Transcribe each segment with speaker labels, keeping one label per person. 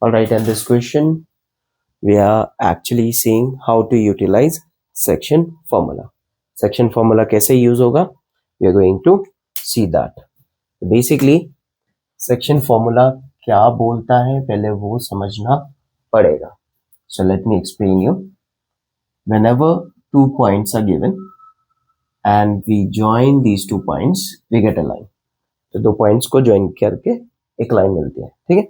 Speaker 1: Alright, in this question, we are actually seeing how to utilize section formula. Section formula कैसे use होगा? We are going to see that. Basically, section formula क्या बोलता है पहले वो समझना पड़ेगा. So let me explain you. Whenever 2 points are given and we join these 2 points, we get a line. तो 2 points को join करके एक line मिलती है, ठीक है?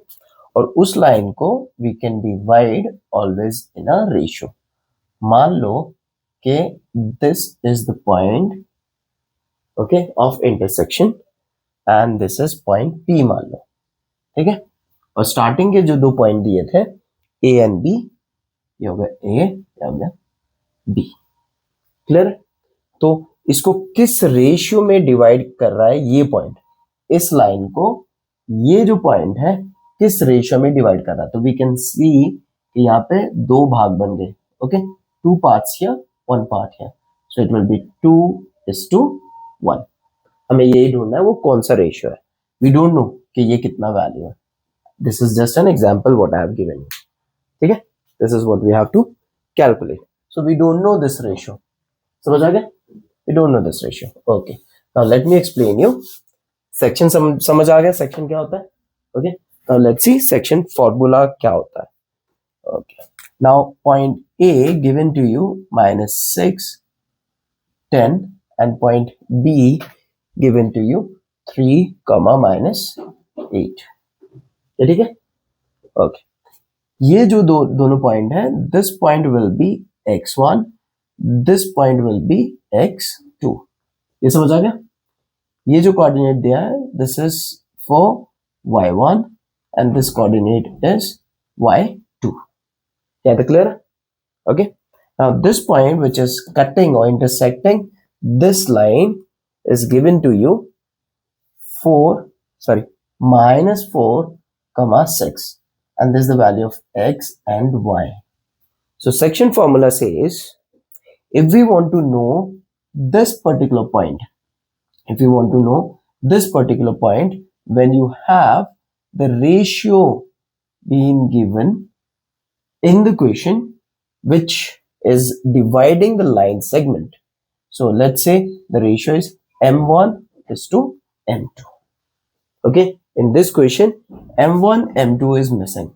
Speaker 1: और उस लाइन को we can divide always in a ratio. मान लो कि this is the point okay of intersection and this is point P मान लो, ठीक है. और स्टार्टिंग के जो 2 पॉइंट दिए थे ए एंड बी, ये हो गया ए, ये हो गया बी. क्लियर? तो इसको किस रेशियो में डिवाइड कर रहा है ये पॉइंट, इस लाइन को ये जो पॉइंट है किस रेशियो में डिवाइड कर रहा है. तो वी कैन सी कि यहाँ पे 2 भाग बन गए. Okay, 2 parts here, 1 part here. So it will be 2:1. हमें यही ढूंढना है वो कौन सा रेशियो है. वी डोंट नो कि ये कितना वैल्यू है. This is just an example what I have given you. ठीक है, this is what we have to calculate. So we don't know this ratio. समझ आ गया? We don't know this ratio. Okay, now let me explain you. Section समझ आ गया section क्या होता है. Okay, now let's see section formula क्या होता है. Okay, now point A given to you -6, 10 and point B given to you 3, -8. ठीक है. Okay, ये जो दोनों पॉइंट है, this point will be x1, this point will be x2. ये समझ आ गया? ये जो कोऑर्डिनेट दिया है, this is for y1 and this coordinate is y2. Yeah, the clear? Okay, now this point which is cutting or intersecting this line is given to you -4, 6, and this is the value of x and y. So section formula says if we want to know this particular point, when you have the ratio being given in the question which is dividing the line segment. So let's say the ratio is m1 is to m2. Okay, in this question m1 m2 is missing.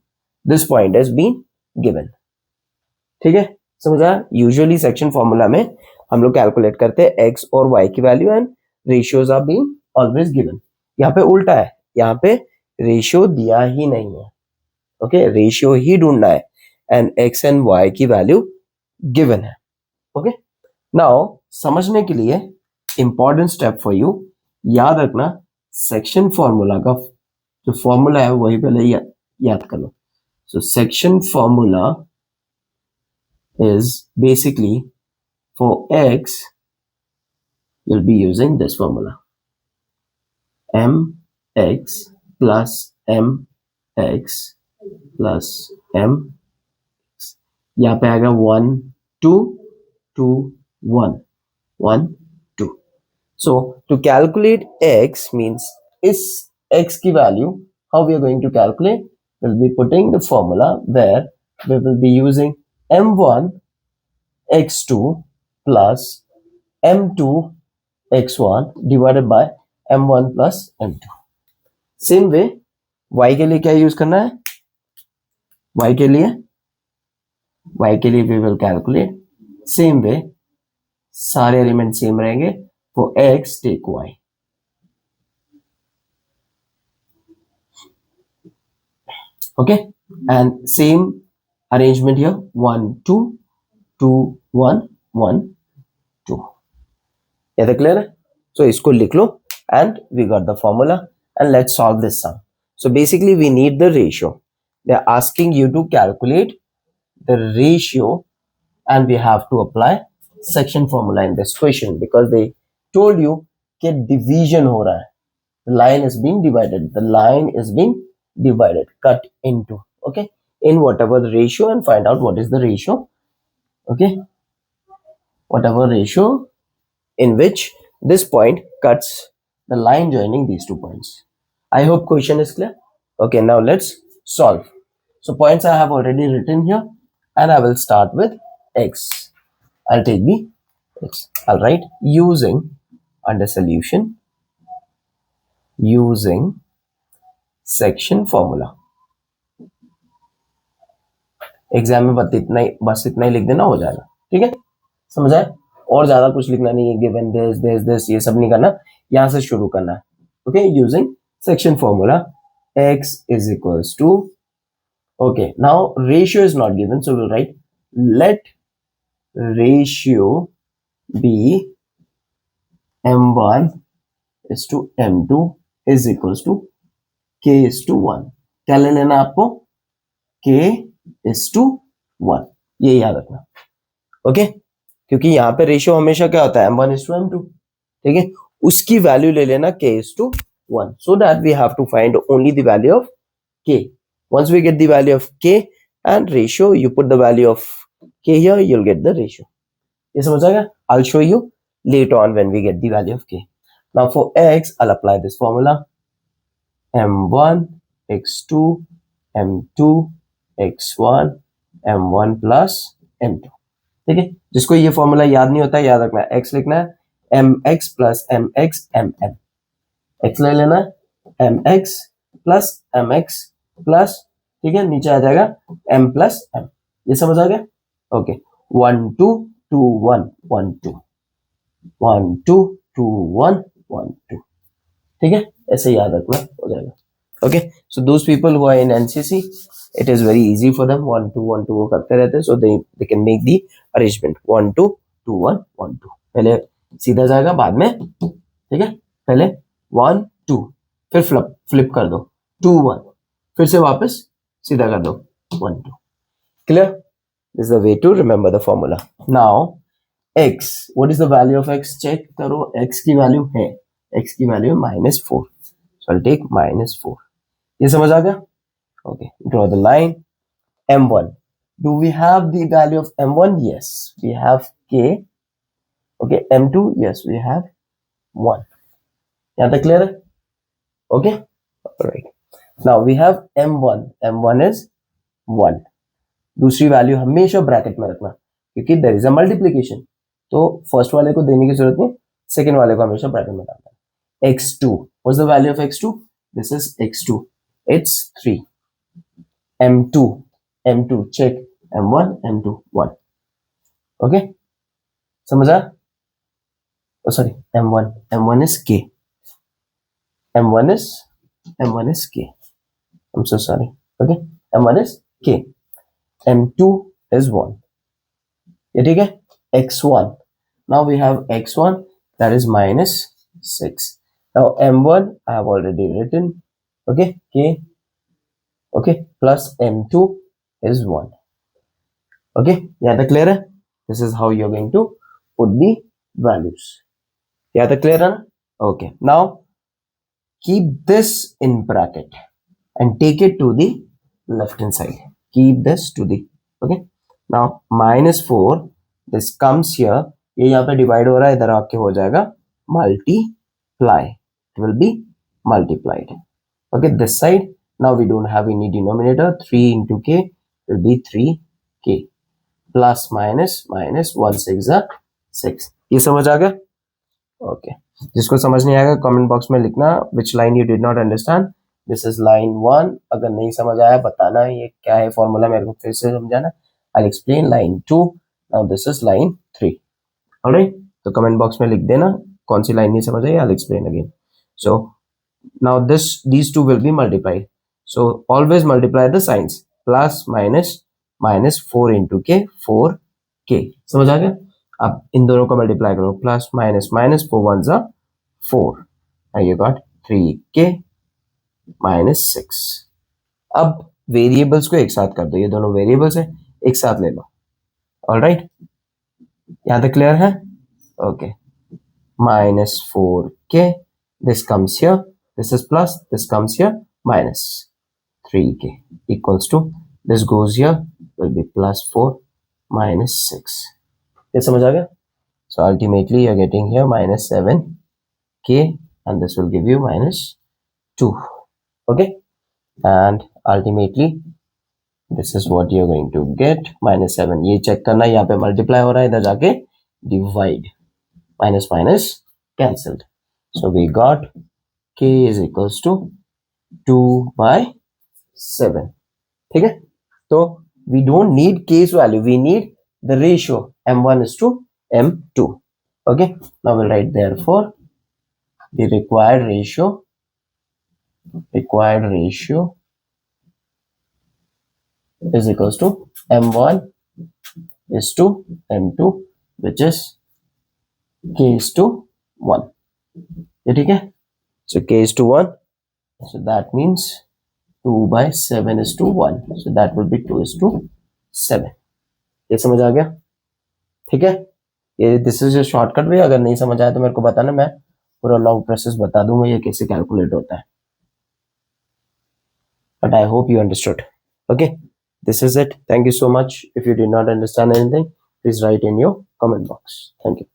Speaker 1: This point has been given. ठीक है, समझा? Usually section formula में हम लोग calculate करते हैं x और y की value and ratios are being always given. यहाँ पे उल्टा है, यहाँ पे रेशियो दिया ही नहीं है. ओके, रेशियो ही ढूंढना है एंड x एंड y की वैल्यू गिवन है. ओके, नाउ समझने के लिए इंपॉर्टेंट स्टेप फॉर यू, याद रखना सेक्शन फॉर्मूला का जो फॉर्मूला है वही पहले याद कर लो. So section formula is basically for x you'll be using this formula, mx plus mx plus m. यहाँ पे आएगा 1 2 2 1 1 2. So to calculate x means is x की value, how we are going to calculate? We'll be putting the formula where we will be using m1 x2 plus m2 x1 divided by m1 plus m2. Same way y के लिए क्या use करना है? y के लिए we will calculate same way, सारे element same रहेंगे. for x take y. Okay, and same arrangement here, 1 2 2 1 1 2. ये तो क्लियर है? So इसको लिख लो and we got the formula and let's solve this sum. So basically we need the ratio. They are asking you to calculate the ratio and we have to apply section formula in this question because they told you कि division हो रहा है. The line is being divided. Cut into, okay, in whatever the ratio and find out what is the ratio. Okay, whatever ratio in which this point cuts the line joining these 2 points. I hope question is clear. Okay, now let's solve. So points I have already written here, and I will start with x. I'll take the x. I'll write using under solution, using section formula. Exam में बस इतना ही लिख देना, हो जाएगा. ठीक है, समझ आए? और ज्यादा कुछ लिखना नहीं है. गिवन दिस ये सब नहीं करना, यहां से शुरू करना है. Okay, using section formula x is equals to, okay, now ratio is not given, so we'll write let ratio be m1 is to m2 is equals to k is to 1. क्या ले लेना आपको? k is to 1, ये याद रखना. Okay, क्योंकि यहाँ पे रेशियो हमेशा क्या होता है? m1 is to m2. ठीक है, उसकी वैल्यू ले लेना k is to 1, so that we have to find only the value of k. Once we get the value of k and ratio, you put the value of k here, you'll get the ratio. ये समझ आ गया? I'll show you later on when we get the value of k. Now for x, I'll apply this formula m1 x2 m2 x1 m1 plus m2. ठीक है, जिसको ये formula याद नहीं होता है, याद रखना है. x लिखना है mx plus mx mm. x ले लेना है mx plus mx plus, ठीक है, नीचे आ जाएगा m plus m. ये समझ आ गया? ओके, 1 2 2 1 1 2 1 2 2 1 1 2. ठीक है, ऐसे याद रखना, हो जाएगा. Okay, so those people who are in NCC, it is very easy for them. 1 2 1 2 वो करते रहते हैं, so they can make the arrangement 1 2 2 1 1 2. पहले सीधा जाएगा, बाद में, ठीक है, पहले 1 2, फिर फ्लिप कर दो 2 1, फिर से वापस सीधा कर दो 1 2. Clear? This is the way to remember the formula. Now x, what is the value of x? Check करो, x की वैल्यू है, x की वैल्यू है -4, so I'll take -4. ये समझ आ गया? Okay, draw the line. m1, do we have the value of m1? Yes, we have k. Okay, m2, yes, we have 1. यहाँ तक clear है? Okay, all right. Now we have m1. m1 is 1. दूसरी value हमेशा bracket में रखना, क्योंकि there is a multiplication, तो first वाले को देने की जरूरत नहीं, सेकंड वाले को हमेशा ब्रैकेट में डालना है. x2, what's the value of x2? This is x2, it's 3. m2 check, m1 m2 1. Okay, समझा? Sorry, m1 is k, m1 is k, I'm so sorry. Okay, m1 is k, m2 is 1. ये ठीक है? x1, now we have x1, that is -6. Now m1 I have already written. Okay, k, okay, plus m2 is 1. Okay, याद है? Clear है? This is how you're going to put the values. याद है? Clear है ना? Okay, now keep this in bracket and take it to the left hand side. Keep this to the, okay, now -4, this comes here, ये यहाँ पे divide हो रहा है, इधर आके हो जाएगा multiply, it will be multiplied. Okay, this side, now we don't have any denominator, 3 into k will be 3k, plus minus 1 6 6. ये समझ आ गया? ओके, जिसको समझ नहीं आएगा कमेंट बॉक्स में लिखना which line you did not understand. This is line 1. अगर नहीं समझ आया बताना ये क्या है फॉर्मूला, मेरे को फिर से समझाना. I'll explain line 2. Now this is line 3. Alright, तो कमेंट बॉक्स में लिख देना कौन सी लाइन नहीं समझ आई. I'll explain again. So now these two will be multiplied. So always multiply the signs. Plus minus, -4 into k, 4k. समझ आ गया? अब इन दोनों को मल्टीप्लाई करो, plus minus, -4 1s are 4. Now you got 3k -6. अब वेरिएबल्स को एक साथ कर दो, ये दोनों वेरिएबल्स है, एक साथ ले लो. ऑलराइट, यहाँ तक क्लियर है? Okay, -4k, this comes here, this is plus, this comes here, minus 3k equals to, this goes here, will be +4 -6. ये समझ आ गया? So ultimately you are getting here -7k and this will give you -2. Okay, and ultimately this is what you are going to get -7. ये check करना, यहाँ पे multiply हो रहा है, इधर जाके divide, minus minus cancelled. So we got k is equals to 2/7. ठीक है, तो we don't need k's value, we need the ratio m1 is to m2. Okay, now we'll write therefore the required ratio is equals to m1 is to m2, which is k is to 1. ठीक है, so k is to 1, so that means 2/7 is to 1, so that will be 2 is to 7. ये समझ आ गया? ठीक है, ये this is a shortcut way. अगर नहीं समझ आया तो मेरे को बताना, मैं पूरा लॉन्ग प्रोसेस बता दूंगा ये कैसे कैलकुलेट होता है. But I hope you understood. Okay, this is it. Thank you so much. If you did not understand anything, please right in your comment box. Thank you.